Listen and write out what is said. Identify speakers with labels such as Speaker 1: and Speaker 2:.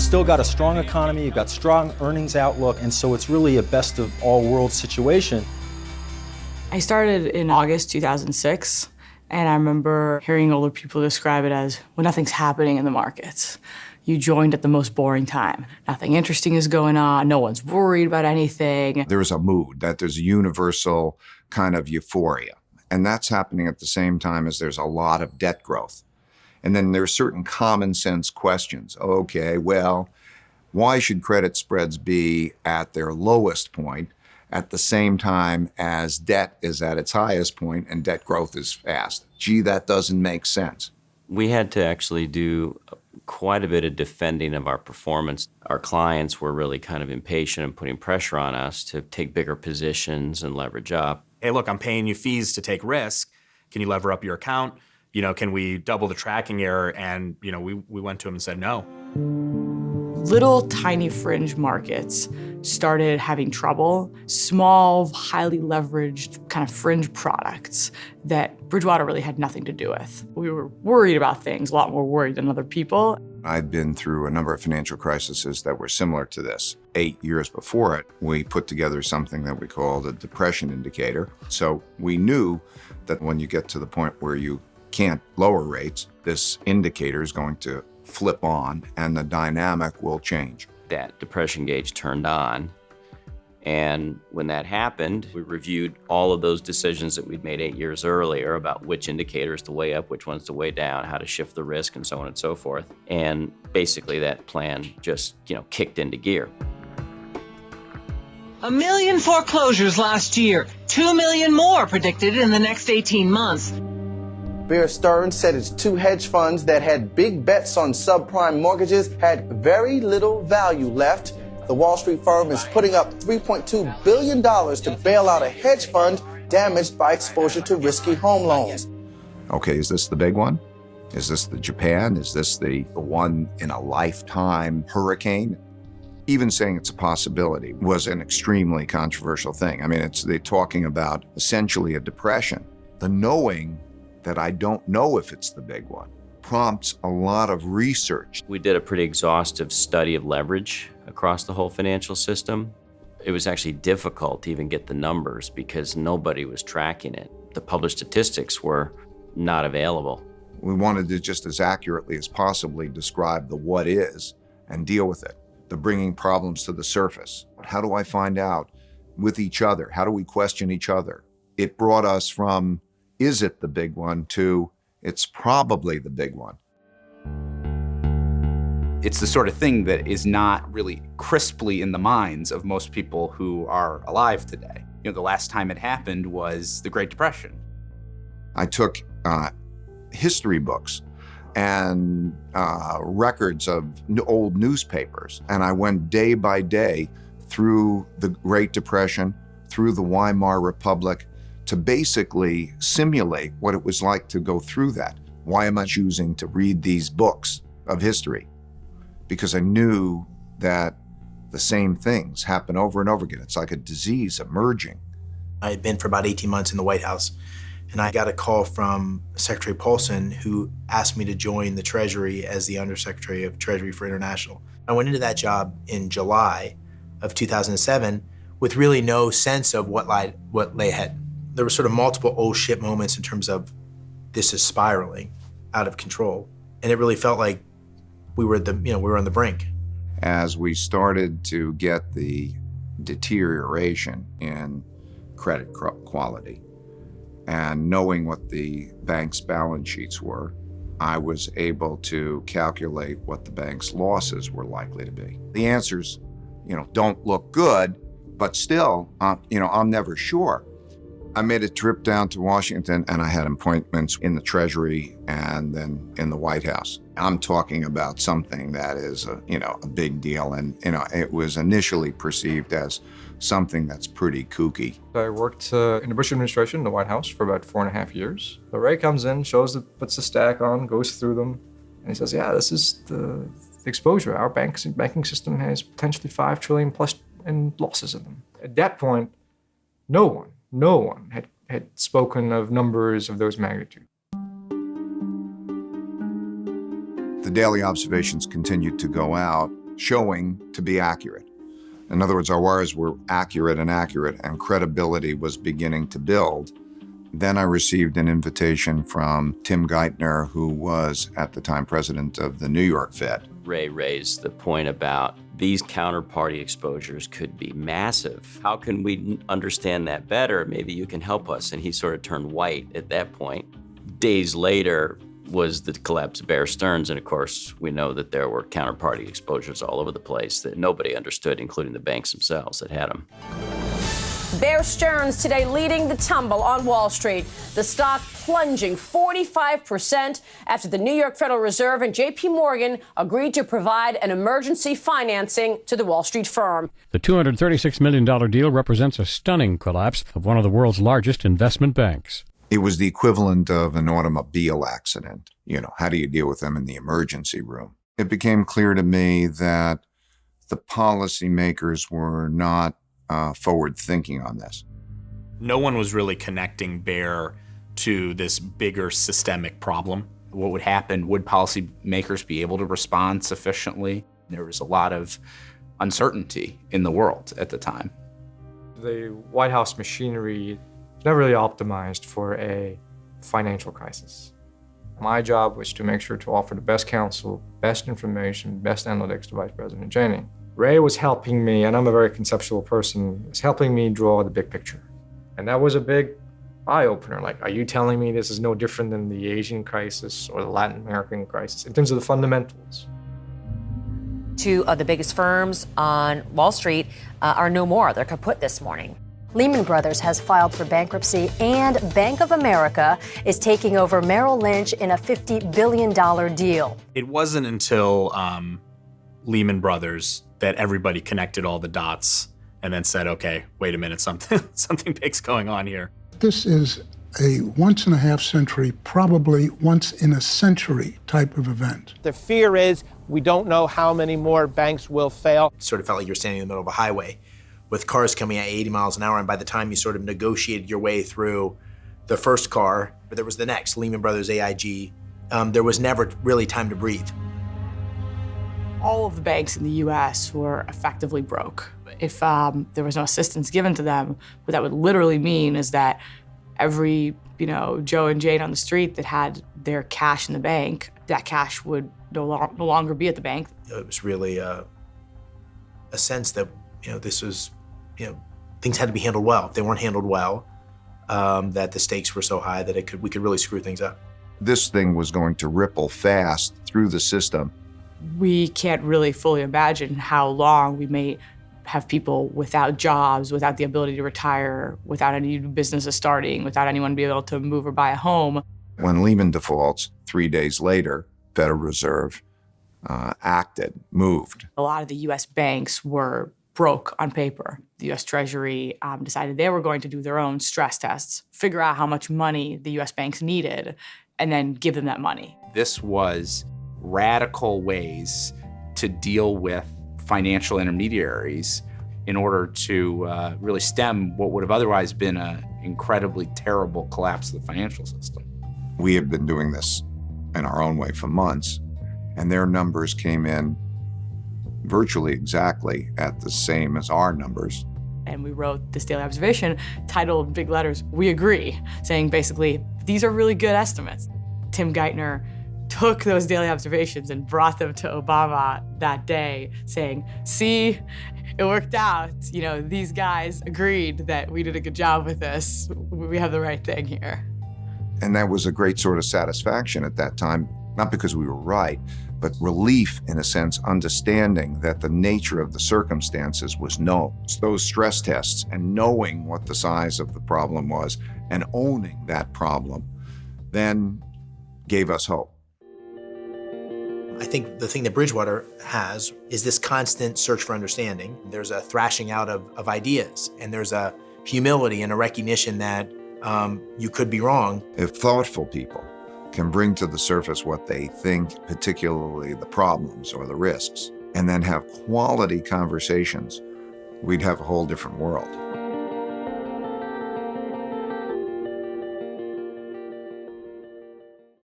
Speaker 1: still got a strong economy, you've got strong earnings outlook, and so it's really a best of all worlds situation.
Speaker 2: I started in August 2006, and I remember hearing older people describe it as, well, nothing's happening in the markets. You joined at the most boring time. Nothing interesting is going on, no one's worried about anything.
Speaker 3: There's a mood, that there's a universal kind of euphoria. And that's happening at the same time as there's a lot of debt growth. And then there's certain common sense questions. Okay, well, why should credit spreads be at their lowest point at the same time as debt is at its highest point and debt growth is fast? Gee, that doesn't make sense.
Speaker 4: We had to actually do quite a bit of defending of our performance. Our clients were really kind of impatient and putting pressure on us to take bigger positions and leverage up.
Speaker 5: Hey, look, I'm paying you fees to take risk. Can you lever up your account? Can we double the tracking error? And, we went to him and said no.
Speaker 2: Little tiny fringe markets started having trouble. Small, highly leveraged kind of fringe products that Bridgewater really had nothing to do with. We were worried about things, a lot more worried than other people.
Speaker 3: I'd been through a number of financial crises that were similar to this. 8 years before it, we put together something that we called a depression indicator. So we knew that when you get to the point where you can't lower rates, this indicator is going to flip on and the dynamic will change.
Speaker 4: That depression gauge turned on. And when that happened, we reviewed all of those decisions that we'd made 8 years earlier about which indicators to weigh up, which ones to weigh down, how to shift the risk, and so on and so forth. And basically that plan just, kicked into gear.
Speaker 6: 1 million foreclosures last year, 2 million more predicted in the next 18 months.
Speaker 7: Bear Stearns said its two hedge funds that had big bets on subprime mortgages had very little value left. The Wall Street firm is putting up $3.2 billion to bail out a hedge fund damaged by exposure to risky home loans.
Speaker 3: Okay, is this the big one? Is this the Japan? Is this the one in a lifetime hurricane? Even saying it's a possibility was an extremely controversial thing. I mean, they're talking about essentially a depression. The knowing that I don't know if it's the big one prompts a lot of research.
Speaker 4: We did a pretty exhaustive study of leverage across the whole financial system. It was actually difficult to even get the numbers because nobody was tracking it. The published statistics were not available.
Speaker 3: We wanted to just as accurately as possibly describe the what is and deal with it. The bringing problems to the surface. How do I find out with each other? How do we question each other? It brought us from, is it the big one, to it's probably the big one.
Speaker 8: It's the sort of thing that is not really crisply in the minds of most people who are alive today. The last time it happened was the Great Depression.
Speaker 3: I took history books and records of old newspapers, and I went day by day through the Great Depression, through the Weimar Republic, to basically simulate what it was like to go through that. Why am I choosing to read these books of history? Because I knew that the same things happen over and over again. It's like a disease emerging.
Speaker 9: I had been for about 18 months in the White House, and I got a call from Secretary Paulson, who asked me to join the Treasury as the Undersecretary of Treasury for International. I went into that job in July of 2007 with really no sense of what lay ahead. There were sort of multiple oh shit moments in terms of this is spiraling out of control. And it really felt like we were on the brink.
Speaker 3: As we started to get the deterioration in credit quality and knowing what the bank's balance sheets were, I was able to calculate what the bank's losses were likely to be. The answers, don't look good, but still, I'm never sure. I made a trip down to Washington and I had appointments in the Treasury and then in the White House. I'm talking about something that is a big deal, and it was initially perceived as something that's pretty kooky.
Speaker 10: I worked in the Bush administration, the White House, for about 4.5 years. So Ray comes in, puts the stack on, goes through them, and he says, yeah, this is the exposure. Our banking system has potentially $5 trillion plus in losses in them. At that point, no one had spoken of numbers of those magnitude.
Speaker 3: The daily observations continued to go out showing to be accurate. In other words, our wires were accurate, and credibility was beginning to build. Then I received an invitation from Tim Geithner, who was at the time president of the New York Fed.
Speaker 4: Ray raised the point about these counterparty exposures could be massive. How can we understand that better? Maybe you can help us. And he sort of turned white at that point. Days later was the collapse of Bear Stearns, and of course, we know that there were counterparty exposures all over the place that nobody understood, including the banks themselves that had them.
Speaker 11: Bear Stearns today leading the tumble on Wall Street. The stock plunging 45% after the New York Federal Reserve and J.P. Morgan agreed to provide an emergency financing to the Wall Street firm.
Speaker 12: The $236 million deal represents a stunning collapse of one of the world's largest investment banks.
Speaker 3: It was the equivalent of an automobile accident. How do you deal with them in the emergency room? It became clear to me that the policymakers were not forward thinking on this.
Speaker 5: No one was really connecting Bear to this bigger systemic problem.
Speaker 8: What would happen? Would policymakers be able to respond sufficiently? There was a lot of uncertainty in the world at the time.
Speaker 10: The White House machinery is not really optimized for a financial crisis. My job was to make sure to offer the best counsel, best information, best analytics to Vice President Cheney. Ray was helping me, and I'm a very conceptual person, was helping me draw the big picture. And that was a big eye-opener. Like, are you telling me this is no different than the Asian crisis or the Latin American crisis in terms of the fundamentals?
Speaker 11: Two of the biggest firms on Wall Street are no more. They're kaput this morning.
Speaker 13: Lehman Brothers has filed for bankruptcy, and Bank of America is taking over Merrill Lynch in a $50 billion deal.
Speaker 5: It wasn't until Lehman Brothers that everybody connected all the dots and then said, okay, wait a minute, something big's going on here.
Speaker 14: This is a once-in-a-half-century, probably once-in-a-century type of event.
Speaker 15: The fear is we don't know how many more banks will fail.
Speaker 9: It sort of felt like you're standing in the middle of a highway with cars coming at 80 miles an hour, and by the time you sort of negotiated your way through the first car, there was the next, Lehman Brothers, AIG, there was never really time to breathe.
Speaker 2: All of the banks in the U.S. were effectively broke. If there was no assistance given to them, what that would literally mean is that every, Joe and Jane on the street that had their cash in the bank, that cash would no longer be at the bank.
Speaker 9: It was really a sense that, this was, things had to be handled well. If they weren't handled well, that the stakes were so high that we could really screw things up.
Speaker 3: This thing was going to ripple fast through the system.
Speaker 2: We can't really fully imagine how long we may have people without jobs, without the ability to retire, without any businesses starting, without anyone being able to move or buy a home.
Speaker 3: When Lehman defaults, 3 days later, Federal Reserve acted, moved.
Speaker 2: A lot of the U.S. banks were broke on paper. The U.S. Treasury decided they were going to do their own stress tests, figure out how much money the U.S. banks needed, and then give them that money.
Speaker 8: This was radical ways to deal with financial intermediaries in order to really stem what would have otherwise been an incredibly terrible collapse of the financial system.
Speaker 3: We had been doing this in our own way for months, and their numbers came in virtually exactly at the same as our numbers.
Speaker 2: And we wrote this daily observation titled, big letters, "We agree," saying basically, these are really good estimates. Tim Geithner took those daily observations and brought them to Obama that day, saying, see, it worked out. These guys agreed that we did a good job with this. We have the right thing here.
Speaker 3: And that was a great sort of satisfaction at that time, not because we were right, but relief, in a sense, understanding that the nature of the circumstances was known. So those stress tests and knowing what the size of the problem was and owning that problem then gave us hope.
Speaker 9: I think the thing that Bridgewater has is this constant search for understanding. There's a thrashing out of ideas, and there's a humility and a recognition that you could be wrong.
Speaker 3: If thoughtful people can bring to the surface what they think, particularly the problems or the risks, and then have quality conversations, we'd have a whole different world.